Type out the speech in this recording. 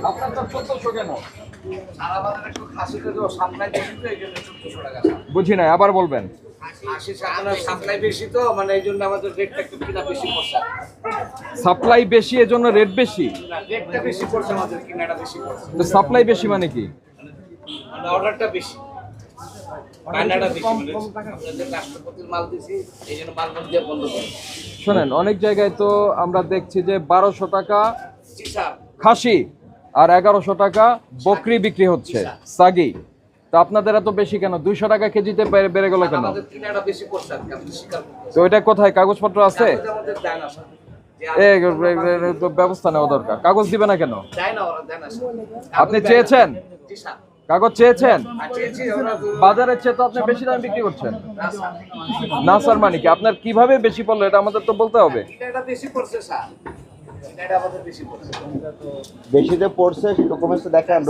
আপনার তো 1400 কেন? সারা বাজারে একটু খাসিতে তো সাপ্লাই বেশি তো এই জন্য 1400 টাকা। বুঝি নাই, আবার বলবেন। খাসি সাপ্লাই বেশি তো মানে এই জন্য আমাদের রেটটা একটু কিনা বেশি পড়ছে। সাপ্লাই বেশি এজন্য রেট বেশি। না, রেটটা বেশি পড়ছে, আমাদের কিনাটা বেশি পড়ছে। তো সাপ্লাই বেশি মানে কি? মানে অর্ডারটা বেশি, বায়নাটা বেশি, মানে আপনাদের রাষ্ট্রপতির মাল দিছি এই জন্য মাল দিয়ে বন্ধ করে। শোনেন, অনেক জায়গায় তো আমরা দেখছি যে 1200 টাকা জি স্যার। খাসি আর 1100 টাকা বকরি বিক্রি হচ্ছে সাগি। তো আপনাদের এত বেশি কেন? 200 টাকা কেজিতে বেড়ে গেল কেন? আমাদের কিনাটা বেশি পড়ছে আর কি, আপনি স্বীকার করতেছেন। তো এটা কোথায় কাগজপত্র আছে? আমাদের দেয় না স্যার, তো ব্যবস্থা নেওয়া দরকার। কাগজ দিবে না কেন? দেয় না, ওরা দেয় না স্যার। আপনি চেয়েছেন? জি স্যার। কাগজ চেয়েছেন? আর চেয়েছি ওরা বাজারের চেয়ে তো আপনি বেশি দামে বিক্রি করছেন। না স্যার, না স্যার, মানে কি? আপনার কিভাবে বেশি পড়লো এটা আমাদের তো বলতে হবে। কিনাটা বেশি পড়ছে স্যার, কিনাটা আমাদের বেশি পড়ছে। বেশিতে পড়ছে ডকুমেন্টস দেখান।